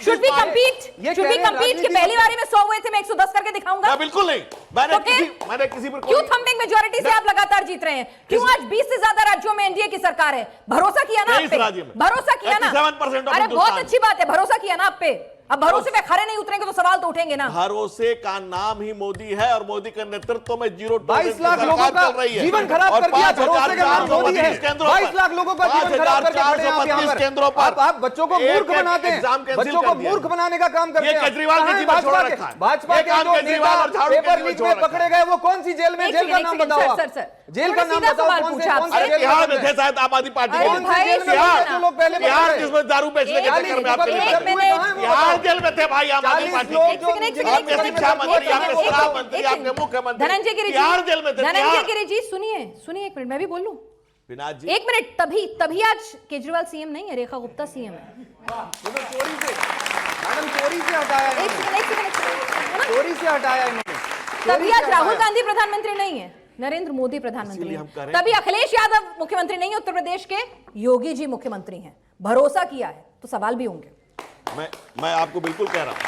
Should we compete कि पहली बारी में 100 हुए थे, मैं 110 करके दिखाऊंगा? बिल्कुल नहीं। मैंने किसी पर क्यों थंबिंग मेजॉरिटी से आप लगातार जीत रहे हैं? क्यों आज 20 से ज्यादा राज्यों में एनडीए की सरकार है? भरोसा किया ना आप पे? भरोसा किया ना? अरे बहुत अच्छी बात है, भरोसा किया ना आप पे। अब भरोसे पे खरे नहीं उतरेंगे तो सवाल तो उठेंगे ना। भरोसे का नाम ही मोदी है और मोदी के नेतृत्व में 22 लाख लोगों का जीवन खराब कर दिया। भरोसे का नाम मोदी है। 22 लाख लोगों का जीवन खराब करके खड़े हैं आप यहाँ पर। आप बच्चों को मूर्ख बनाते हैं, बच्चों को मूर्ख बनाने का काम करते हैं। केजरीवाल के जीवन छोड़ रखा है। भाजपा के जो नेता पेपर लीक में पकड़े गए वो कौन सी जेल में? जेल का नाम बताओ, जेल का नाम बताओ। कौन से बिहार में थे शायद आम आदमी पार्टी के बिहार जिसमें दारू बेचने के चक्कर में आपके बिहार जेल में थे भाई आम आदमी पार्टी के। आपके शिक्षा मंत्री, आपके श्रम मंत्री, आपके मुख्यमंत्री धनंजय गिरि बिहार जेल में थे। धनंजय गिरि जी सुनिए एक मिनट, मैं भी बोल लूं? एक मिनट, तभी आज केजरीवाल सीएम नहीं है, रेखा गुप्ता सीएम है। चोरी से, मैडम चोरी से हटाया, चोरी से हटाया इन्होंने। तभी आज राहुल गांधी प्रधानमंत्री नहीं है, नरेंद्र मोदी प्रधानमंत्री है। तभी अखिलेश यादव मुख्यमंत्री नहीं है उत्तर प्रदेश के, योगी जी मुख्यमंत्री हैं। भरोसा किया है तो सवाल भी होंगे। मैं आपको बिल्कुल कह रहा हूं,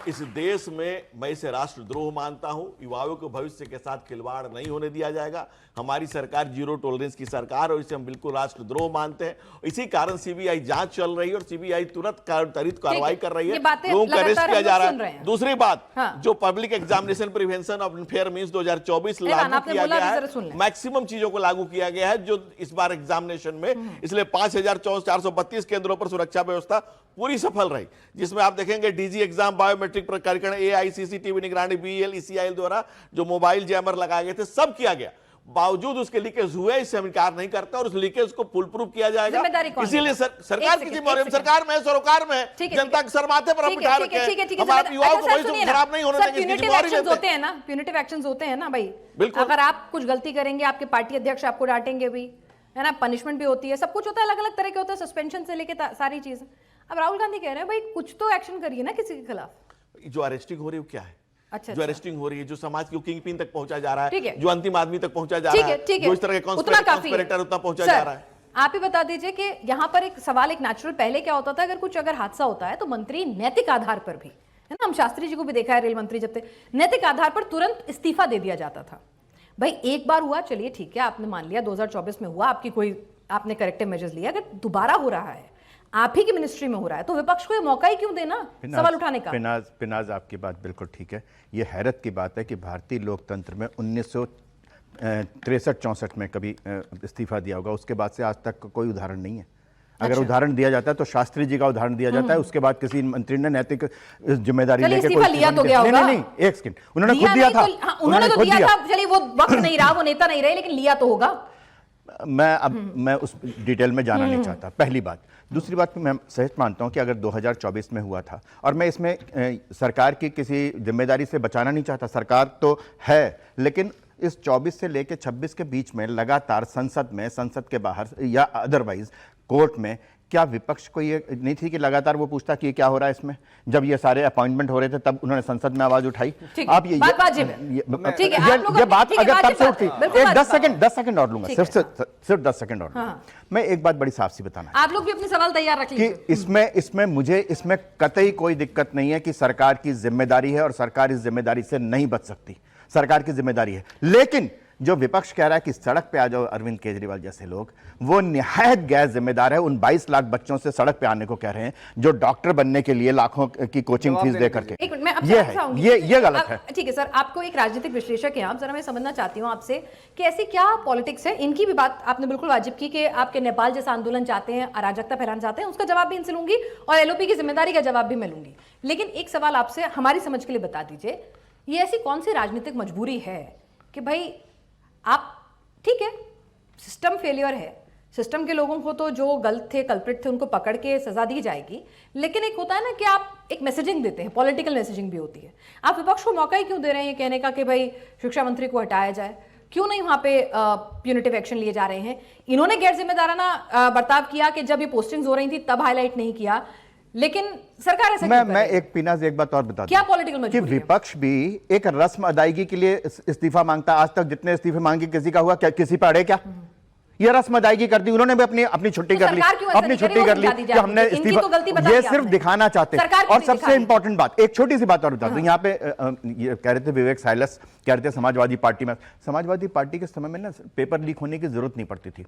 इस देश में मैं इसे राष्ट्रद्रोह मानता हूं। युवाओं के भविष्य के साथ खिलवाड़ नहीं होने दिया जाएगा। हमारी सरकार जीरो टॉलरेंस की सरकार और इसे हम बिल्कुल राष्ट्रद्रोह मानते हैं। इसी कारण सीबीआई जांच चल रही है और सीबीआई तुरंत त्वरित कार्रवाई कर रही है, लोगों को अरेस्ट किया जा रहा है। दूसरी बात, जो public examination prevention of fair means 2024 लागू किया गया है, मैक्सिमम चीजों को लागू किया गया है जो इस बार एग्जामिनेशन में, इसलिए 5432 केंद्रों पर सुरक्षा व्यवस्था पूरी सफल रही, जिसमें आप देखेंगे डीजी एग्जाम, बायोमेट्रिक प्रक्रिया, एआईसीसीटीवी निगरानी, बीएल द्वारा जो मोबाइल जैमर लगाए गए थे, सब किया गया। बावजूद उसके लीकेज हुए, इससे हम इनकार नहीं करते और उस लीकेज को फुल प्रूफ किया जाएगा। इसीलिए सरकार की जिम्मेदारी, सरकार में सरोकार में जनता के सर माथे पर हम उठा रखे हैं। हमारे युवाओं को भविष्य खराब नहीं होने देंगे, इसकी जिम्मेदारी लेते हैं। होते हैं ना, प्यूनिटिव एक्शंस होते हैं ना भाई। अगर आप कुछ गलती करेंगे, आपके पार्टी अध्यक्ष आपको डांटेंगे भी, है ना, पनिशमेंट भी होती है, सब कुछ होता है, अलग अलग तरह के होते हैं, सस्पेंशन से लेके सारी चीज। अब राहुल गांधी कह रहे हैं भाई कुछ तो एक्शन करिए ना किसी के खिलाफ। जो अरेस्टिंग हो रही है वो क्या है? अच्छा, जो अरेस्टिंग हो रही है, जो समाज की किंग पिन तक पहुंचा जा रहा है, जो अंतिम आदमी तक पहुंचा जा रहा है, जो इस तरह के कॉन्स्पिरेटर उतना पहुंचा जा रहा है। आप ही बता दीजिए कि यहाँ पर एक सवाल, एक नेचुरल, पहले क्या होता था, अगर हादसा होता है तो मंत्री नैतिक आधार पर भी, है ना, हम शास्त्री जी को भी देखा है, रेल मंत्री जब थे, नैतिक आधार पर तुरंत इस्तीफा दे दिया जाता था। भाई एक बार हुआ, चलिए ठीक है, आपने मान लिया 2024 में हुआ, आपने करेक्टिव मेजर्स लिया। अगर दोबारा हो रहा है, आप ही की मिनिस्ट्री में हो रहा है, तो विपक्ष को ये मौका ही क्यों देना सवाल उठाने का? पिनाज आपकी बात बिल्कुल ठीक है। ये हैरत की बात है कि भारतीय लोकतंत्र में 1963-64 में कभी इस्तीफा दिया होगा, उसके बाद से आज तक कोई उदाहरण नहीं है। अगर उदाहरण दिया जाता है तो शास्त्री जी का उदाहरण दिया जाता है, उसके बाद किसी मंत्री ने नैतिक जिम्मेदारी लेके कोई लिया तो गया होगा। नहीं, एक सेकंड, उन्होंने खुद दिया था। उन्होंने तो दिया था, चलिए वो वक्त नहीं रहा, वो नेता नहीं रहे, लेकिन लिया तो होगा। मैं उस डिटेल में जाना नहीं चाहता, पहली बात। दूसरी बात, मैं सहज मानता हूं कि अगर 2024 में हुआ था, और मैं इसमें सरकार की किसी जिम्मेदारी से बचाना नहीं चाहता, सरकार तो है, लेकिन इस 24 से लेकर 26 के बीच में लगातार संसद में, संसद के बाहर या अदरवाइज कोर्ट में, क्या विपक्ष को ये नहीं थी कि लगातार वो पूछता कि क्या हो रहा है इसमें? जब ये सारे अपॉइंटमेंट हो रहे थे तब उन्होंने संसद में आवाज उठाई। आप ये बात अगर तब से उठती, एक 10 सेकंड और लूंगा, सिर्फ 10 सेकंड और लूंगा। मैं एक बात बड़ी साफ सी बताना, आप लोग भी अपने सवाल तैयार रख लीजिए कि इसमें मुझे इसमें कतई कोई दिक्कत नहीं है कि सरकार की जिम्मेदारी है और सरकार इस जिम्मेदारी से नहीं बच सकती, सरकार की जिम्मेदारी है। लेकिन जो विपक्ष कह रहा है कि सड़क पे आ जाओ अरविंद केजरीवाल जैसे लोग, वो निहायत गैर जिम्मेदार है। उन 22 लाख बच्चों से सड़क पे आने को कह रहे हैं जो डॉक्टर बनने के लिए लाखों की कोचिंग फीस दे करके। ये गलत है। ठीक है सर, आपको एक राजनीतिक विश्लेषक है आप, जरा मैं समझना चाहती हूँ आपसे कि ऐसी क्या पॉलिटिक्स है, इनकी भी बात आपने बिल्कुल वाजिब की कि आपके नेपाल जैसा आंदोलन चाहते हैं, अराजकता फैलाना चाहते हैं, उसका जवाब भी इनसे लूंगी और एलओपी की जिम्मेदारी का जवाब भी मैं लूंगी। लेकिन एक सवाल आपसे हमारी समझ के लिए बता दीजिए, ये ऐसी कौन सी राजनीतिक मजबूरी है कि भाई आप, ठीक है सिस्टम फेलियर है, सिस्टम के लोगों को तो जो गलत थे, कल्प्रिट थे, उनको पकड़ के सजा दी जाएगी, लेकिन एक होता है ना कि आप एक मैसेजिंग देते हैं, पॉलिटिकल मैसेजिंग भी होती है। आप विपक्ष को मौका ही क्यों दे रहे हैं कहने का कि भाई शिक्षा मंत्री को हटाया जाए? क्यों नहीं वहां पे प्यूनिटिव एक्शन लिए जा रहे हैं? इन्होंने गैर जिम्मेदाराना बर्ताव किया कि जब ये पोस्टिंग्स हो रही थी तब हाईलाइट नहीं किया, लेकिन सरकार ऐसे मैं एक पिनाज एक बात और बता दूं, क्या पॉलिटिकल मजबूरी कि विपक्ष भी एक रस्म अदायगी के लिए इस्तीफा मांगता। आज तक जितने इस्तीफे मांगे किसी का हुआ क्या? किसी पर अड़े क्या? ये रस्म अदायगी कर दी उन्होंने भी अपनी छुट्टी कर ली, अपनी छुट्टी कर ली कि हमने इस्तीफा। ये सिर्फ दिखाना चाहते हैं। और सबसे इंपॉर्टेंट बात, एक छोटी सी बात और बता दूं, यहाँ पे ये कह रहे थे विवेक साइलस, कह रहे थे समाजवादी पार्टी के समय में ना पेपर लीक होने की जरूरत नहीं पड़ती थी।